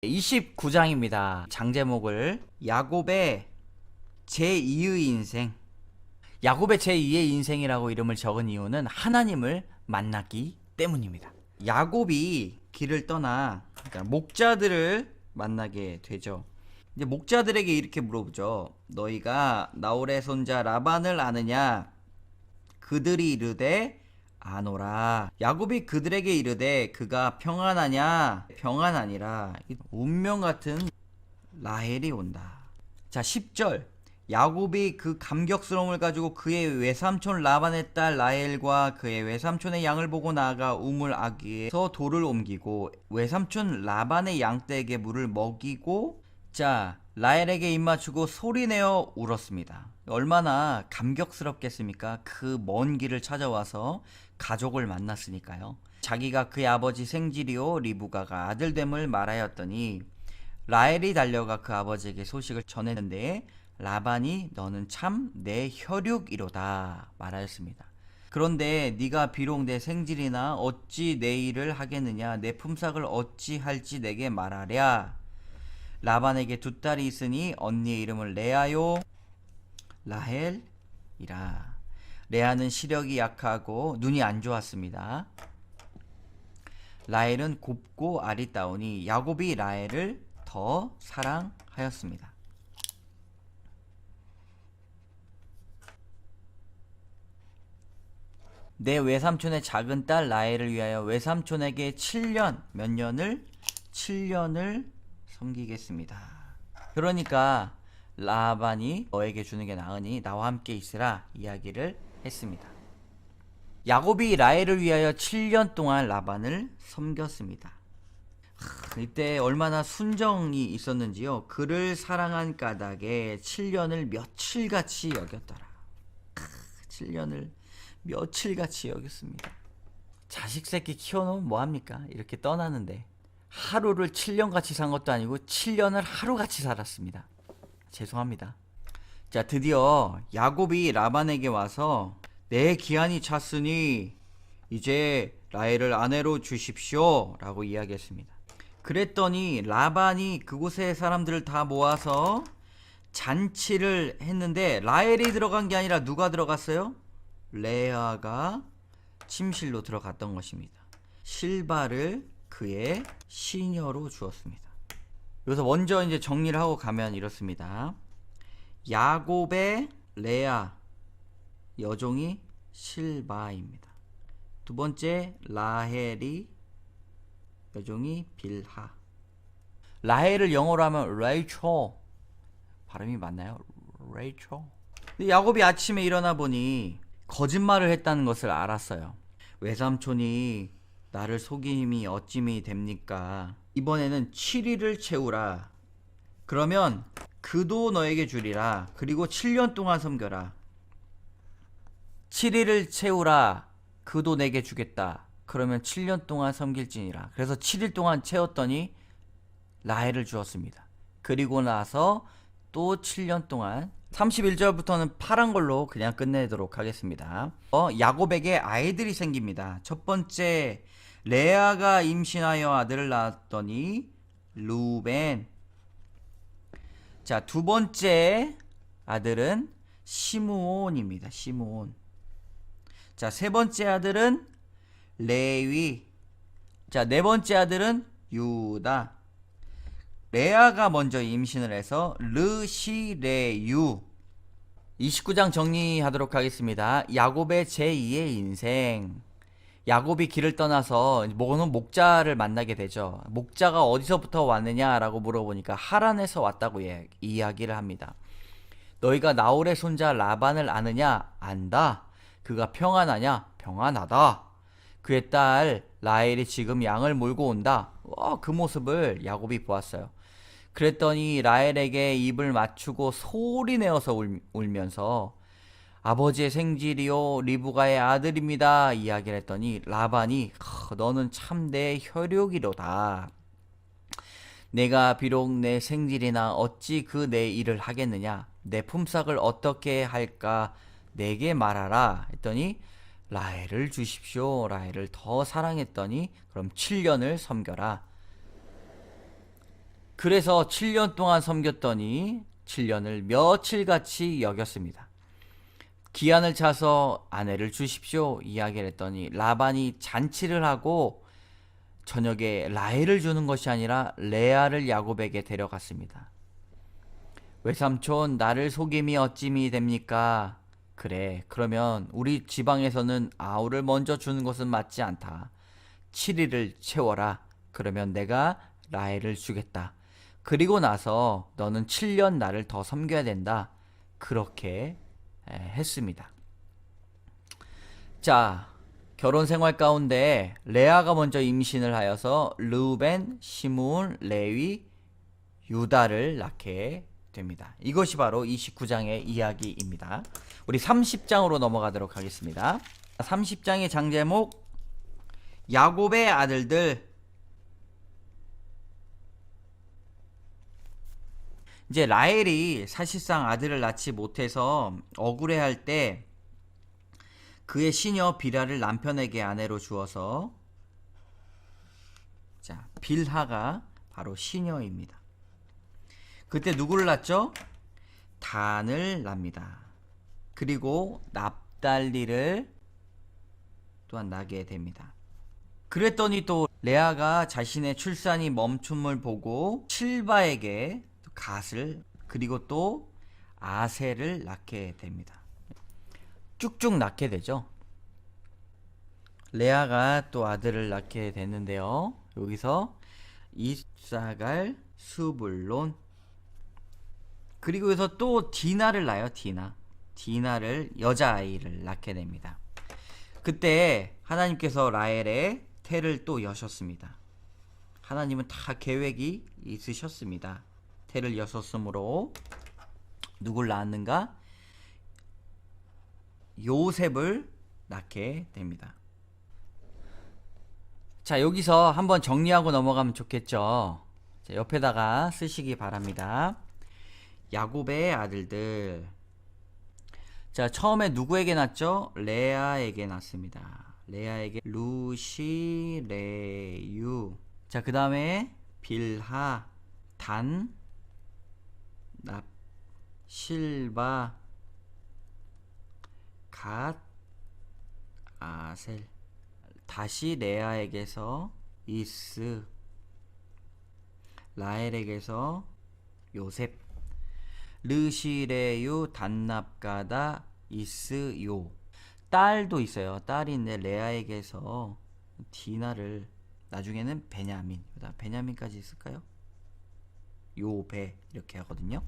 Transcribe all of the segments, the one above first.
29장입니다. 장제목을 야곱의 제2의 인생. 야곱의 제2의 인생이라고 이름을 적은 이유는 하나님을 만났기 때문입니다. 야곱이 길을 떠나 목자들을 만나게 되죠. 이제 목자들에게 이렇게 물어보죠. 너희가 나홀의 손자 라반을 아느냐? 그들이 이르되 아노라. 야곱이 그들에게 이르되 그가 평안하냐? 평안하니라. 운명 같은 라헬이 온다. 자, 10절. 야곱이 그 감격스러움을 가지고 그의 외삼촌 라반의 딸 라헬과 그의 외삼촌의 양을 보고 나아가 우물 아기에서 돌을 옮기고 외삼촌 라반의 양떼에게 물을 먹이고, 자, 라헬에게 입맞추고 소리내어 울었습니다. 얼마나 감격스럽겠습니까? 그 먼 길을 찾아와서 가족을 만났으니까요. 자기가 그의 아버지 생지리오 리브가가 아들됨을 말하였더니 라헬이 달려가 그 아버지에게 소식을 전했는데 라반이 너는 참 내 혈육이로다 말하였습니다. 그런데 네가 비록 내 생질이나 어찌 내 일을 하겠느냐? 내 품삯을 어찌 할지 내게 말하랴. 라반에게 두 딸이 있으니 언니의 이름을 레아요 라헬이라. 레아는 시력이 약하고 눈이 안 좋았습니다. 라헬은 곱고 아리따우니 야곱이 라헬을 더 사랑하였습니다. 내 외삼촌의 작은 딸 라헬을 위하여 외삼촌에게 7년을 섬기겠습니다. 그러니까 라반이 너에게 주는 게 나으니 나와 함께 있으라 이야기를 했습니다. 야곱이 라헬을 위하여 7년 동안 라반을 섬겼습니다. 이때 얼마나 순정이 있었는지요. 그를 사랑한 까닭에 7년을 며칠같이 여겼더라. 7년을 며칠같이 여겼습니다. 자식 새끼 키워놓으면 뭐합니까? 이렇게 떠나는데 하루를 7년같이 산 것도 아니고 7년을 하루같이 살았습니다. 죄송합니다. 자, 드디어 야곱이 라반에게 와서 내 기한이 찼으니 이제 라헬을 아내로 주십시오 라고 이야기했습니다. 그랬더니 라반이 그곳의 사람들을 다 모아서 잔치를 했는데 라헬이 들어간 게 아니라 누가 들어갔어요? 레아가 침실로 들어갔던 것입니다. 실바를 그의 시녀로 주었습니다. 여기서 먼저 이제 정리를 하고 가면 이렇습니다. 야곱의 레아 여종이 실바입니다. 두 번째 라헬이 여종이 빌하. 라헬을 영어로 하면 레이첼. 발음이 맞나요? 레이첼. 근데 야곱이 아침에 일어나 보니 거짓말을 했다는 것을 알았어요. 외삼촌이 나를 속임이 어찌미 됩니까? 이번에는 7일을 채우라. 그러면 그도 너에게 주리라. 그리고 7년 동안 섬겨라. 7일을 채우라. 그도 내게 주겠다. 그러면 7년 동안 섬길지니라. 그래서 7일 동안 채웠더니 라헬을 주었습니다. 그리고 나서 또 7년 동안 31절부터는 파란 걸로 그냥 끝내도록 하겠습니다. 야곱에게 아이들이 생깁니다. 첫 번째 레아가 임신하여 아들을 낳았더니 루벤. 자, 두 번째 아들은 시므온입니다. 시므온. 자, 세 번째 아들은 레위. 자, 네 번째 아들은 유다. 레아가 먼저 임신을 해서 르시레유. 29장 정리하도록 하겠습니다. 야곱의 제2의 인생. 야곱이 길을 떠나서 모는 목자를 만나게 되죠. 목자가 어디서부터 왔느냐라고 물어보니까 하란에서 왔다고 이야기를 합니다. 너희가 나홀의 손자 라반을 아느냐? 안다. 그가 평안하냐? 평안하다. 그의 딸 라헬이 지금 양을 몰고 온다. 그 모습을 야곱이 보았어요. 그랬더니 라헬에게 입을 맞추고 소리내어서 울면서 아버지의 생지리오 리브가의 아들입니다 이야기를 했더니 라반이 너는 참 내 혈육이로다. 내가 비록 내 생질이나 어찌 그 내 일을 하겠느냐? 내 품삯을 어떻게 할까 내게 말하라 했더니 라헬을 주십시오. 라헬을 더 사랑했더니 그럼 7년을 섬겨라. 그래서 7년 동안 섬겼더니 7년을 며칠같이 여겼습니다. 기한을 차서 아내를 주십시오 이야기를 했더니 라반이 잔치를 하고 저녁에 라헬을 주는 것이 아니라 레아를 야곱에게 데려갔습니다. 외삼촌, 나를 속임이 어찌미 됩니까? 그래, 그러면 우리 지방에서는 아우를 먼저 주는 것은 맞지 않다. 7일을 채워라. 그러면 내가 라헬을 주겠다. 그리고 나서 너는 7년 나를 더 섬겨야 된다. 그렇게 했습니다. 자, 결혼 생활 가운데 레아가 먼저 임신을 하여서 르우벤, 시므온, 레위, 유다를 낳게 됩니다. 이것이 바로 29장의 이야기입니다. 우리 30장으로 넘어가도록 하겠습니다. 30장의 장제목 야곱의 아들들. 이제 라헬이 사실상 아들을 낳지 못해서 억울해할 때 그의 시녀 빌하를 남편에게 아내로 주어서, 자, 빌하가 바로 시녀입니다. 그때 누구를 낳죠? 단을 낳습니다. 그리고 납달리를 또한 낳게 됩니다. 그랬더니 또 레아가 자신의 출산이 멈춤을 보고 실바에게 갓을, 그리고 또 아셀을 낳게 됩니다. 쭉쭉 낳게 되죠. 레아가 또 아들을 낳게 됐는데요. 여기서 이사갈, 스불론, 그리고 여기서 또 디나를 낳아요. 디나를, 여자아이를 낳게 됩니다. 그때 하나님께서 라헬의 태를 또 여셨습니다. 하나님은 다 계획이 있으셨습니다. 태를 여셨으므로 누굴 낳았는가? 요셉을 낳게 됩니다. 자, 여기서 한번 정리하고 넘어가면 좋겠죠. 자, 옆에다가 쓰시기 바랍니다. 야곱의 아들들. 자, 처음에 누구에게 낳죠? 레아에게 낳습니다. 레아에게 루시, 레유. 자, 그 다음에 빌하, 단, 납, 실바, 갓, 아셀. 다시 레아에게서 이스, 라헬에게서 요셉, 르시레유, 단납가다, 이스요. 딸도 있어요. 딸이 있는데 레아에게서 디나를, 나중에는 베냐민, 베냐민까지 있을까요? 요베 이렇게 하거든요.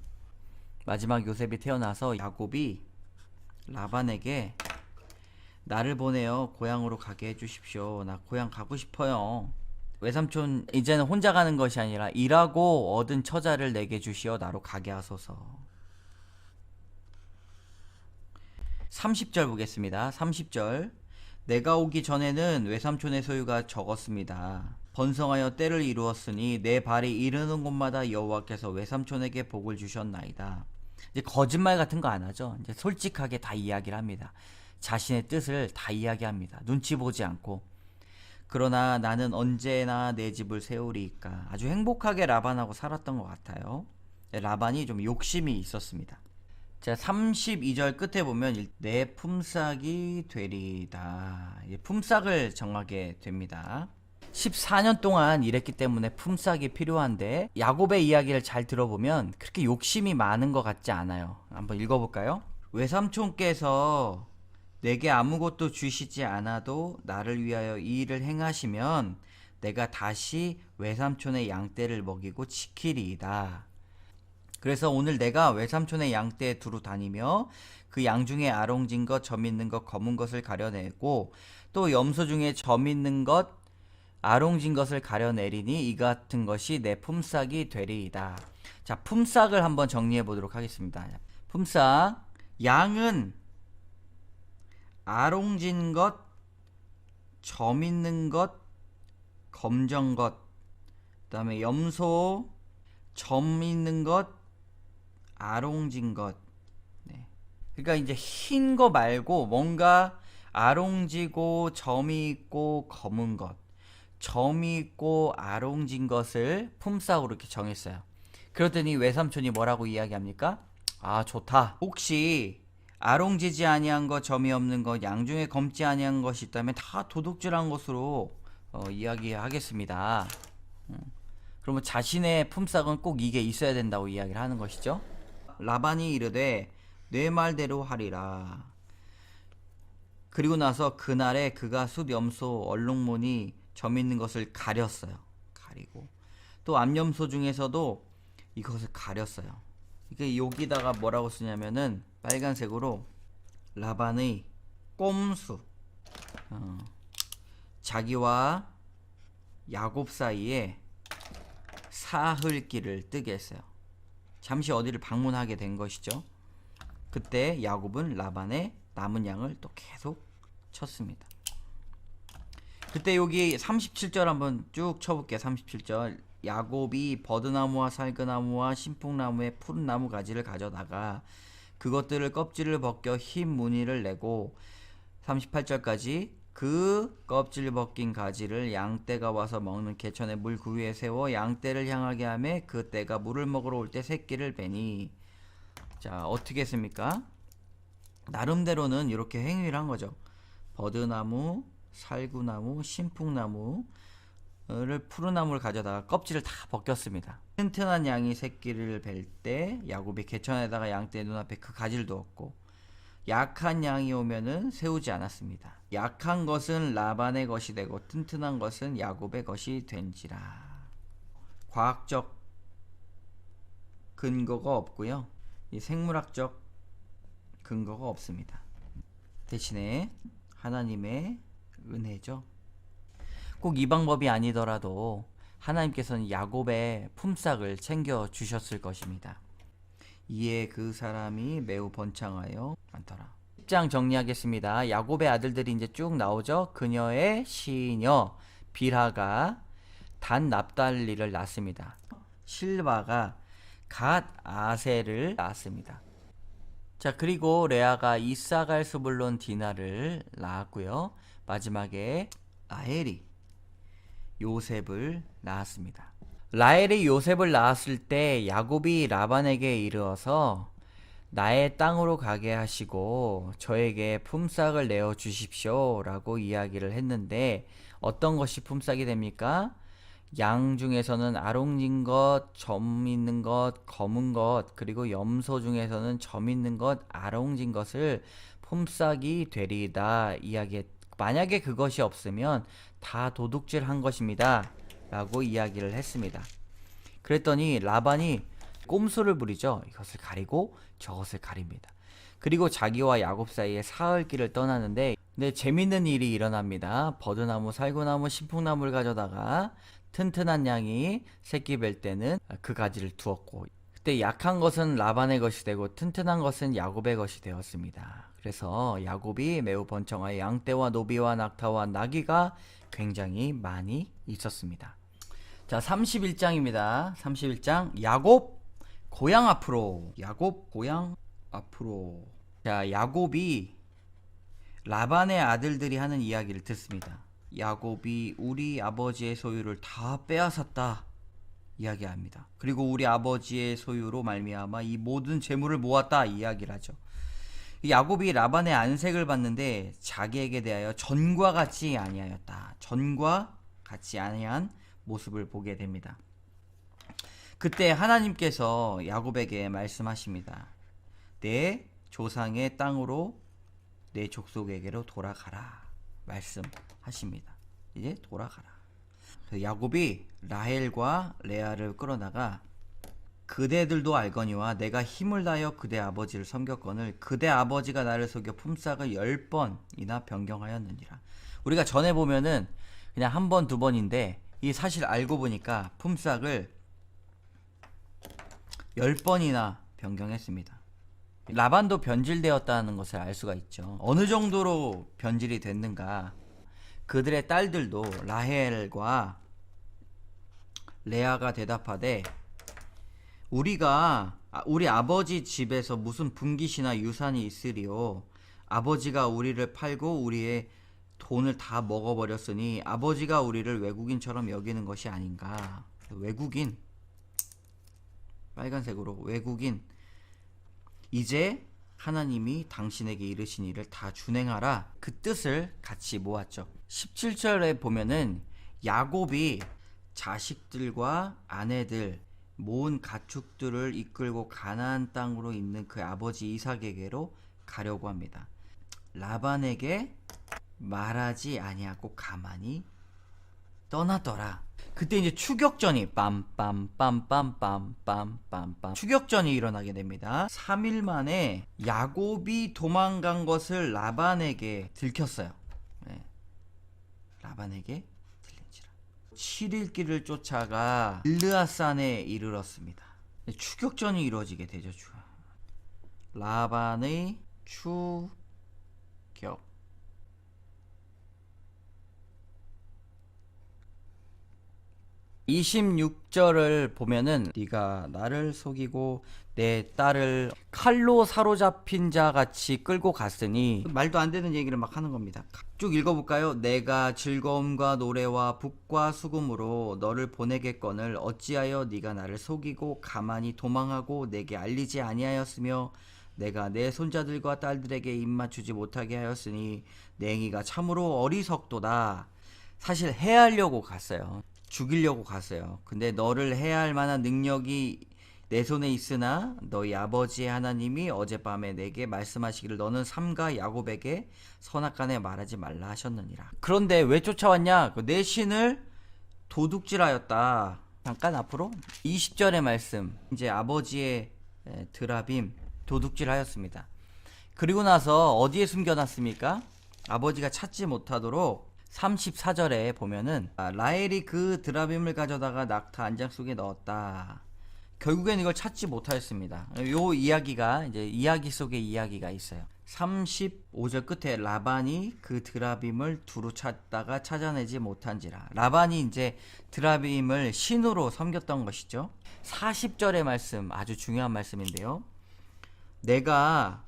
마지막 요셉이 태어나서 야곱이 라반에게 나를 보내요. 고향으로 가게 해주십시오. 나 고향 가고 싶어요. 외삼촌 이제는 혼자 가는 것이 아니라 일하고 얻은 처자를 내게 주시어 나로 가게 하소서. 30절 보겠습니다. 30절. 내가 오기 전에는 외삼촌의 소유가 적었습니다. 번성하여 때를 이루었으니 내 발이 이르는 곳마다 여호와께서 외삼촌에게 복을 주셨나이다. 이제 거짓말 같은 거 안 하죠. 이제 솔직하게 다 이야기를 합니다. 자신의 뜻을 다 이야기합니다. 눈치 보지 않고. 그러나 나는 언제나 내 집을 세우리이까. 아주 행복하게 라반하고 살았던 것 같아요. 라반이 좀 욕심이 있었습니다. 자, 32절 끝에 보면 내 품삯이 되리이다. 품삯을 정하게 됩니다. 14년 동안 일했기 때문에 품삯이 필요한데 야곱의 이야기를 잘 들어보면 그렇게 욕심이 많은 것 같지 않아요. 한번 읽어볼까요? 외삼촌께서 내게 아무것도 주시지 않아도 나를 위하여 이 일을 행하시면 내가 다시 외삼촌의 양떼를 먹이고 지키리이다. 그래서 오늘 내가 외삼촌의 양떼에 두루 다니며 그 양 중에 아롱진 것, 점 있는 것, 검은 것을 가려내고 또 염소 중에 점 있는 것, 아롱진 것을 가려내리니 이 같은 것이 내 품삯이 되리이다. 자, 품삯을 한번 정리해 보도록 하겠습니다. 품삯, 양은 아롱진 것, 점 있는 것, 검정 것, 그 다음에 염소, 점 있는 것, 아롱진 것. 네. 그러니까 이제 흰 거 말고 뭔가 아롱지고 점이 있고 검은 것. 점 있고 아롱진 것을 품삯으로 이렇게 정했어요. 그러더니 외삼촌이 뭐라고 이야기합니까? 아, 좋다. 혹시 아롱지지 아니한 것, 점이 없는 것, 양중에 검지 아니한 것이 있다면 다 도둑질한 것으로 이야기하겠습니다. 그러면 자신의 품삯은 꼭 이게 있어야 된다고 이야기를 하는 것이죠. 라반이 이르되 내 말대로 하리라. 그리고 나서 그날에 그가 숫 염소 얼룩무늬 점 있는 것을 가렸어요. 가리고 또 암염소 중에서도 이것을 가렸어요. 이게 여기다가 뭐라고 쓰냐면은 빨간색으로 라반의 꼼수, 자기와 야곱 사이에 사흘길을 뜨게 했어요. 잠시 어디를 방문하게 된 것이죠. 그때 야곱은 라반의 남은 양을 또 계속 쳤습니다. 그때 여기 37절 한번 쭉 쳐볼게요. 37절. 야곱이 버드나무와 살그나무와 신풍나무의 푸른 나무 가지를 가져다가 그것들을 껍질을 벗겨 흰 무늬를 내고 38절까지 그 껍질 벗긴 가지를 양떼가 와서 먹는 개천의 물 그 위에 세워 양떼를 향하게 하며 그 떼가 물을 먹으러 올 때 새끼를 베니. 자, 어떻게 했습니까? 나름대로는 이렇게 행위를 한 거죠. 버드나무, 살구나무, 신풍나무를 푸른 나무를 가져다가 껍질을 다 벗겼습니다. 튼튼한 양이 새끼를 뵐 때 야곱이 개천에다가 양떼 눈앞에 그 가지를 두었고, 약한 양이 오면은 세우지 않았습니다. 약한 것은 라반의 것이 되고 튼튼한 것은 야곱의 것이 된지라. 과학적 근거가 없고요. 이 생물학적 근거가 없습니다. 대신에 하나님의 은혜죠. 꼭 이 방법이 아니더라도 하나님께서는 야곱의 품삯을 챙겨 주셨을 것입니다. 이에 그 사람이 매우 번창하여 많더라. 10장 정리하겠습니다. 야곱의 아들들이 이제 쭉 나오죠. 그녀의 시녀 빌하가 단 납달리를 낳습니다. 실바가 갓 아셀을 낳았습니다. 자, 그리고 레아가 이사갈 스불론 디나를 낳았고요. 마지막에 라헬이 요셉을 낳았습니다. 라헬이 요셉을 낳았을 때 야곱이 라반에게 이르어서 나의 땅으로 가게 하시고 저에게 품삯을 내어 주십시오 라고 이야기를 했는데, 어떤 것이 품삯이 됩니까? 양 중에서는 아롱진 것, 점 있는 것, 검은 것, 그리고 염소 중에서는 점 있는 것, 아롱진 것을 품삯이 되리이다 이야기했. 만약에 그것이 없으면 다 도둑질 한 것입니다 라고 이야기를 했습니다. 그랬더니 라반이 꼼수를 부리죠. 이것을 가리고 저것을 가립니다. 그리고 자기와 야곱 사이에 사흘길을 떠나는데, 근데 재밌는 일이 일어납니다. 버드나무, 살구나무, 신풍나무를 가져다가 튼튼한 양이 새끼 뵐 때는 그 가지를 두었고, 그때 약한 것은 라반의 것이 되고 튼튼한 것은 야곱의 것이 되었습니다. 그래서 야곱이 매우 번창하여 양떼와 노비와 낙타와 나귀가 굉장히 많이 있었습니다. 자, 31장입니다. 31장. 야곱 고향 앞으로. 야곱 고향 앞으로. 자, 야곱이 라반의 아들들이 하는 이야기를 듣습니다. 야곱이 우리 아버지의 소유를 다 빼앗았다 이야기합니다. 그리고 우리 아버지의 소유로 말미암아 이 모든 재물을 모았다 이야기를 하죠. 야곱이 라반의 안색을 봤는데 자기에게 대하여 전과 같지 아니하였다. 전과 같지 아니한 모습을 보게 됩니다. 그때 하나님께서 야곱에게 말씀하십니다. 내 조상의 땅으로 내 족속에게로 돌아가라 말씀하십니다. 이제 돌아가라. 야곱이 라헬과 레아를 끌어다가 그대들도 알거니와 내가 힘을 다하여 그대 아버지를 섬겼거늘 그대 아버지가 나를 속여 품삯을 10번이나 변경하였느니라. 우리가 전에 보면은 그냥 한 번, 두 번인데 이 사실 알고 보니까 품삯을 10번이나 변경했습니다. 라반도 변질되었다는 것을 알 수가 있죠. 어느 정도로 변질이 됐는가. 그들의 딸들도 라헬과 레아가 대답하되 우리 아버지 집에서 무슨 분깃이나 유산이 있으리요. 아버지가 우리를 팔고 우리의 돈을 다 먹어버렸으니 아버지가 우리를 외국인처럼 여기는 것이 아닌가. 외국인, 빨간색으로 외국인, 이제 하나님이 당신에게 이르신 일을 다 준행하라, 그 뜻을 같이 모았죠. 17절에 보면은 야곱이 자식들과 아내들, 모은 가축들을 이끌고 가나안 땅으로 있는 그 아버지 이삭에게로 가려고 합니다. 라반에게 말하지 아니하고 가만히 떠나더라. 그때 이제 추격전이 빰빰빰빰빰빰빰빰 추격전이 일어나게 됩니다. 3일 만에 야곱이 도망간 것을 라반에게 들켰어요. 네. 라반에게 들린지라. 7일 길을 쫓아가 길르앗산에 이르렀습니다. 추격전이 이루어지게 되죠. 라반의 추격. 26절을 보면은 네가 나를 속이고 내 딸을 칼로 사로잡힌 자 같이 끌고 갔으니, 말도 안 되는 얘기를 막 하는 겁니다. 쭉 읽어볼까요? 내가 즐거움과 노래와 북과 수금으로 너를 보내겠거늘 어찌하여 네가 나를 속이고 가만히 도망하고 내게 알리지 아니하였으며 내가 내 손자들과 딸들에게 입맞추지 못하게 하였으니 냉이가 참으로 어리석도다. 사실 해하려고 갔어요. 죽이려고 갔어요. 근데 너를 해할 만한 능력이 내 손에 있으나 너희 아버지의 하나님이 어젯밤에 내게 말씀하시기를 너는 삼가 야곱에게 선악간에 말하지 말라 하셨느니라. 그런데 왜 쫓아왔냐? 내 신을 도둑질하였다. 잠깐 앞으로 20절의 말씀, 이제 아버지의 드라빔 도둑질하였습니다. 그리고 나서 어디에 숨겨놨습니까? 아버지가 찾지 못하도록 34절에 보면은 라헬이 그 드라빔을 가져다가 낙타 안장 속에 넣었다. 결국엔 이걸 찾지 못하였습니다. 요 이야기가 이제 이야기 속에 이야기가 있어요. 35절 끝에 라반이 그 드라빔을 두루 찾다가 찾아내지 못한지라. 라반이 이제 드라빔을 신으로 섬겼던 것이죠. 40절의 말씀, 아주 중요한 말씀인데요. 내가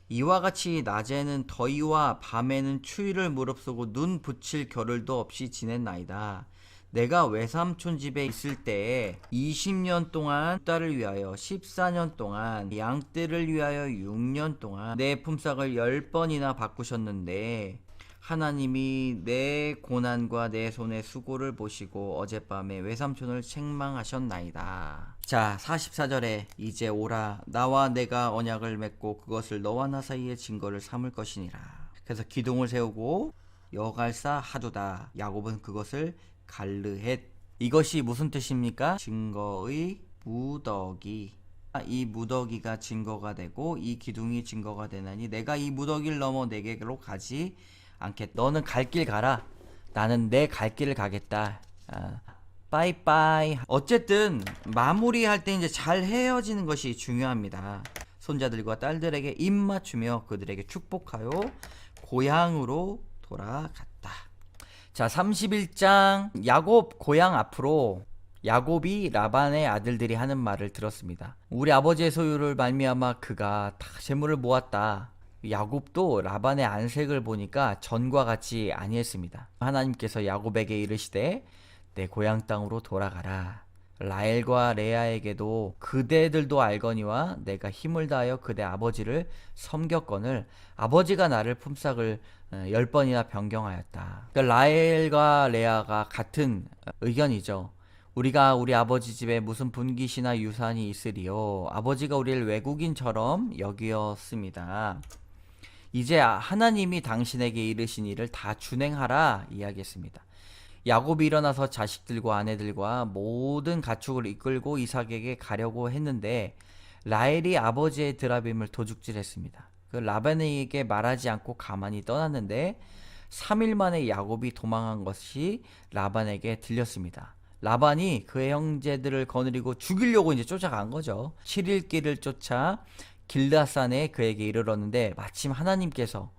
이와 같이 낮에는 더위와 밤에는 추위를 무릅쓰고 눈 붙일 겨를도 없이 지냈나이다. 내가 외삼촌 집에 있을 때에 20년 동안 딸을 위하여 14년 동안 양떼를 위하여 6년 동안 내 품삯을 10번이나 바꾸셨는데 하나님이 내 고난과 내 손의 수고를 보시고 어젯밤에 외삼촌을 책망하셨나이다. 자, 44절에 이제 오라 나와 내가 언약을 맺고 그것을 너와 나 사이의 증거를 삼을 것이니라. 그래서 기둥을 세우고 여갈사 하두다. 야곱은 그것을 갈르헷. 이것이 무슨 뜻입니까? 증거의 무더기. 이 무더기가 증거가 되고 이 기둥이 증거가 되나니 내가 이 무더기를 넘어 내게로 가지 않겠다. 너는 갈 길 가라. 나는 내 갈 길을 가겠다. 빠이빠이. 어쨌든 마무리할 때 이제 잘 헤어지는 것이 중요합니다. 손자들과 딸들에게 입 맞추며 그들에게 축복하여 고향으로 돌아갔다. 자, 31장 야곱 고향 앞으로 야곱이 라반의 아들들이 하는 말을 들었습니다. 우리 아버지의 소유를 말미암아 그가 다 재물을 모았다. 야곱도 라반의 안색을 보니까 전과 같이 아니했습니다. 하나님께서 야곱에게 이르시되 내 고향 땅으로 돌아가라. 라헬과 레아에게도 그대들도 알거니와 내가 힘을 다하여 그대 아버지를 섬겼거늘 아버지가 나를 품삯을 10번이나 변경하였다. 그러니까 라헬과 레아가 같은 의견이죠. 우리가 우리 아버지 집에 무슨 분깃이나 유산이 있으리요. 아버지가 우리를 외국인처럼 여기었습니다. 이제 하나님이 당신에게 이르신 일을 다 준행하라 이야기했습니다. 야곱이 일어나서 자식들과 아내들과 모든 가축을 이끌고 이삭에게 가려고 했는데 라헬이 아버지의 드라빔을 도둑질했습니다. 그 라반에게 말하지 않고 가만히 떠났는데 3일 만에 야곱이 도망한 것이 라반에게 들렸습니다. 라반이 그의 형제들을 거느리고 죽이려고 이제 쫓아간 거죠. 7일 길을 쫓아 길르앗산에 그에게 이르렀는데 마침 하나님께서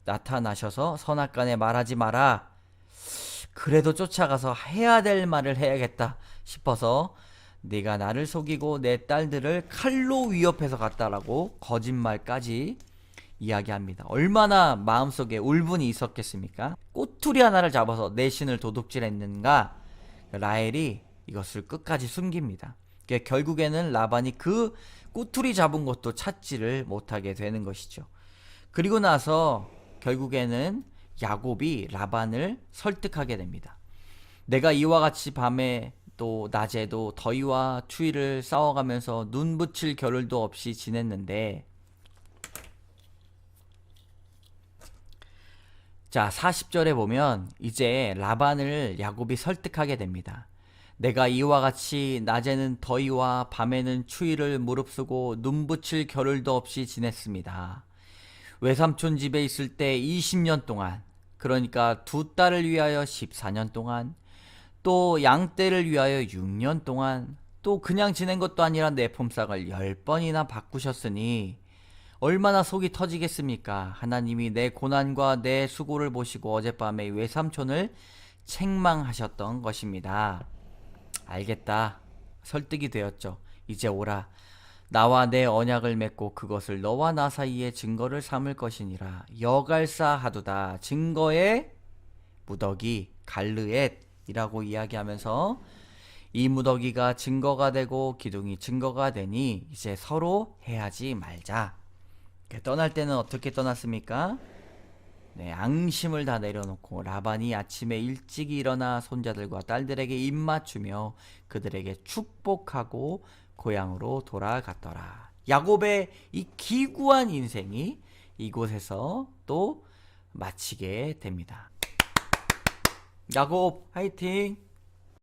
나타나셔서 선악간에 말하지 마라. 그래도 쫓아가서 해야 될 말을 해야겠다 싶어서 네가 나를 속이고 내 딸들을 칼로 위협해서 갔다라고 거짓말까지 이야기합니다. 얼마나 마음속에 울분이 있었겠습니까? 꼬투리 하나를 잡아서 내 신을 도둑질했는가? 라헬이 이것을 끝까지 숨깁니다. 결국에는 라반이 그 꼬투리 잡은 것도 찾지를 못하게 되는 것이죠. 그리고 나서 결국에는 야곱이 라반을 설득하게 됩니다. 내가 이와 같이 밤에 또 낮에도 더위와 추위를 싸워가면서 눈 붙일 겨를도 없이 지냈는데, 자 40절에 보면 이제 라반을 야곱이 설득하게 됩니다. 내가 이와 같이 낮에는 더위와 밤에는 추위를 무릅쓰고 눈 붙일 겨를도 없이 지냈습니다. 외삼촌 집에 있을 때 20년 동안, 그러니까 두 딸을 위하여 14년 동안, 또 양떼를 위하여 6년 동안, 또 그냥 지낸 것도 아니라 내 품삯을 10번이나 바꾸셨으니 얼마나 속이 터지겠습니까? 하나님이 내 고난과 내 수고를 보시고 어젯밤에 외삼촌을 책망하셨던 것입니다. 알겠다. 설득이 되었죠. 이제 오라. 나와 내 언약을 맺고 그것을 너와 나 사이에 증거를 삼을 것이니라. 여갈사하두다. 증거의 무더기 갈르엣이라고 이야기하면서 이 무더기가 증거가 되고 기둥이 증거가 되니 이제 서로 해하지 말자. 떠날 때는 어떻게 떠났습니까? 네, 앙심을 다 내려놓고 라반이 아침에 일찍 일어나 손자들과 딸들에게 입 맞추며 그들에게 축복하고 고향으로 돌아갔더라. 야곱의 이 기구한 인생이 이곳에서 또 마치게 됩니다. 야곱 화이팅!